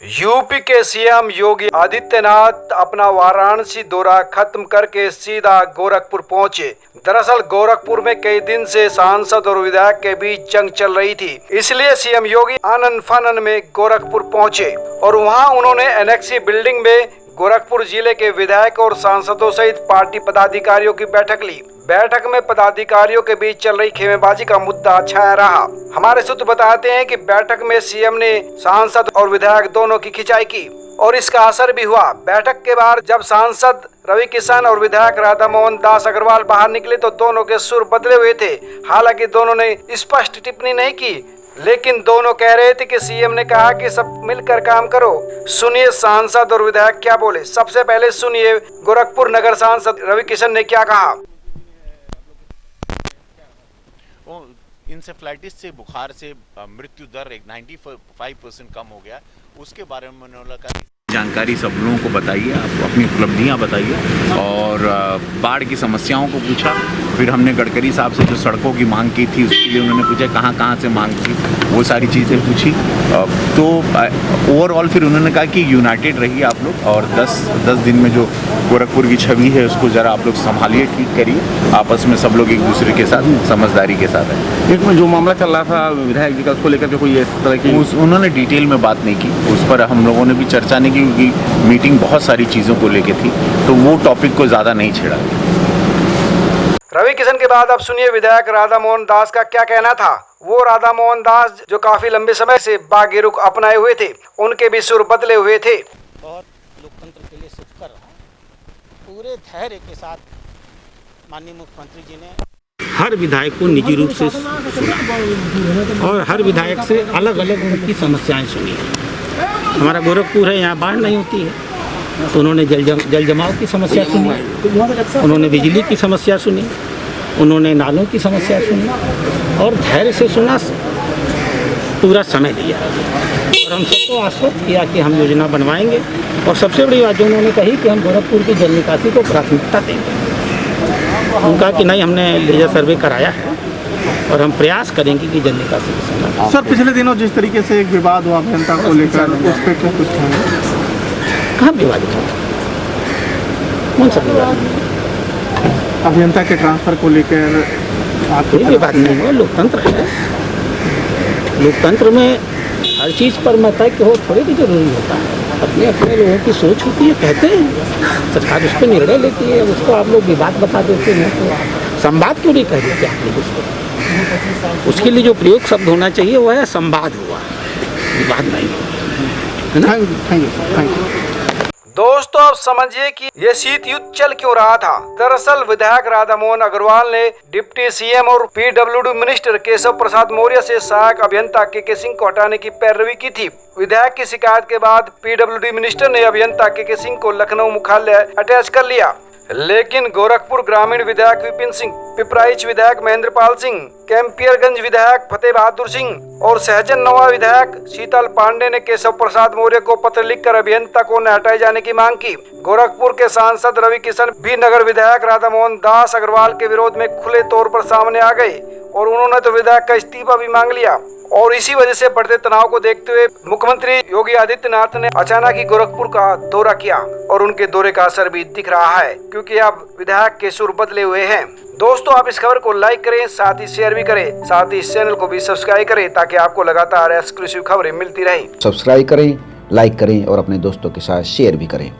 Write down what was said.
UP के CM Yogi Adityanath अपना वाराणसी दौरा खत्म करके सीधा गोरखपुर पहुंचे। दरअसल गोरखपुर में कई दिन से सांसद और विधायक के बीच जंग चल रही थी, इसलिए सीएम योगी आनन फानन में गोरखपुर पहुंचे और वहां उन्होंने एनेक्सी बिल्डिंग में गोरखपुर जिले के विधायक और सांसदों सहित पार्टी पदाधिकारियों की बैठक ली। बैठक में पदाधिकारियों के बीच चल रही खेमेबाजी का मुद्दा छाया रहा। हमारे सूत्र बताते हैं कि बैठक में सीएम ने सांसद और विधायक दोनों की खिंचाई की और इसका असर भी हुआ। बैठक के बाद जब सांसद रवि किशन और विधायक राधा मोहन दास अग्रवाल बाहर निकले तो दोनों के सुर बदले हुए थे। हालांकि दोनों ने स्पष्ट टिप्पणी नहीं की, लेकिन दोनों कह रहे थे कि सीएम ने कहा कि सब मिलकर काम करो। सुनिए सांसद और विधायक क्या बोले। सबसे पहले सुनिए गोरखपुर नगर सांसद रवि किशन ने क्या कहा। इंसेफ्लाइटिस से बुखार से मृत्यु दर 95% कम हो गया। उसके बारे में उन्होंने कहा जानकारी सब लोगों को बताइए, आप अपनी उपलब्धियां बताइए और बाढ़ की समस्याओं को पूछा। फिर हमने गडकरी साहब से जो सड़कों की मांग की थी उसके लिए उन्होंने पूछा कहाँ से मांग थी, वो सारी चीज़ें पूछी। तो ओवरऑल फिर उन्होंने कहा कि यूनाइटेड रहिए आप लोग और 10 दिन में जो गोरखपुर की छवि है उसको ज़रा आप लोग संभालिए, ठीक करिए, आपस में सब लोग एक दूसरे के साथ समझदारी के साथ है। एक में जो मामला चल रहा था विधायक जी का, उसको लेकर के कोई इस तरह की उन्होंने डिटेल में बात नहीं की, उस पर हम लोगों ने भी चर्चा नहीं की क्योंकि मीटिंग बहुत सारी चीज़ों को लेके थी, तो वो टॉपिक को ज़्यादा नहीं छेड़ा। रवि किशन के बाद अब सुनिए विधायक राधा मोहन दास का क्या कहना था। वो राधा मोहन दास जो काफी लंबे समय से बागी रुख अपनाए हुए थे, उनके भी सुर बदले हुए थे। बहुत लोकतंत्र के लिए सिद्ध कर रहा है, पूरे धैर्य के साथ माननीय मुख्यमंत्री जी ने हर विधायक को निजी रूप से सुना और हर विधायक से अलग अलग उनकी समस्याएं सुनी। हमारा गोरखपुर है, यहाँ बाढ़ नहीं होती है, तो उन्होंने जल जमाव की समस्या सुनी, उन्होंने बिजली की समस्या सुनी, उन्होंने नालों की समस्या सुनी और धैर्य से सुना, पूरा समय दिया और हम सबको आश्वस्त किया कि हम योजना बनवाएंगे। और सबसे बड़ी बात जो उन्होंने कही कि हम गोरखपुर की जल निकासी को प्राथमिकता देंगे। उनका कि नहीं, हमने लेजर सर्वे कराया है और हम प्रयास करेंगे कि जल निकासी की समस्या। सर, पिछले दिनों जिस तरीके से एक विवाद हुआ अभियंता को लेकर, उस पर क्या कुछ कहेंगे? कहाँ विवाद हुआ? कौन सा विवाद? अभियंता के ट्रांसफर को लेकर कोई विवाद नहीं हुआ। लोकतंत्र है, लोकतंत्र में हर चीज़ पर मत हो थोड़ी भी जरूरी होता है। अपने अपने लोगों की सोच होती है, कहते हैं सरकार उस पर निर्णय लेती है, उसको आप लोग विवाद बता देते हैं। तो संवाद क्यों नहीं कह देते आप लोग उसको? उसके लिए जो प्रयोग शब्द होना चाहिए वो है संवाद हुआ, विवाद नहीं, है ना? Thank you. दोस्तों अब समझिए कि ये शीत युद्ध चल क्यों रहा था। दरअसल विधायक राधा मोहन अग्रवाल ने डिप्टी सीएम और पीडब्ल्यूडी मिनिस्टर केशव प्रसाद मौर्य से सहायक अभियंता के सिंह को हटाने की पैरवी की थी। विधायक की शिकायत के बाद पीडब्ल्यूडी मिनिस्टर ने अभियंता के सिंह को लखनऊ मुख्यालय अटैच कर लिया, लेकिन गोरखपुर ग्रामीण विधायक विपिन सिंह, पिपराइच विधायक महेंद्रपाल सिंह, कैंपियरगंज विधायक फतेह बहादुर सिंह और सहजन नवा विधायक शीतल पांडे ने केशव प्रसाद मौर्य को पत्र लिखकर अभियंता को न हटाए जाने की मांग की। गोरखपुर के सांसद रवि किशन भी नगर विधायक राधा मोहन दास अग्रवाल के विरोध में खुले तौर पर सामने आ गए और उन्होंने तो विधायक का इस्तीफा भी मांग लिया। और इसी वजह से बढ़ते तनाव को देखते हुए मुख्यमंत्री योगी आदित्यनाथ ने अचानक ही गोरखपुर का दौरा किया और उनके दौरे का असर भी दिख रहा है, क्योंकि अब विधायक के सुर बदले हुए हैं। दोस्तों आप इस खबर को लाइक करें, साथ ही शेयर भी करें, साथ ही इस चैनल को भी सब्सक्राइब करें ताकि आपको लगातार एक्सक्लूसिव खबरें मिलती रहें। सब्सक्राइब करें, लाइक करें और अपने दोस्तों के साथ शेयर भी करें।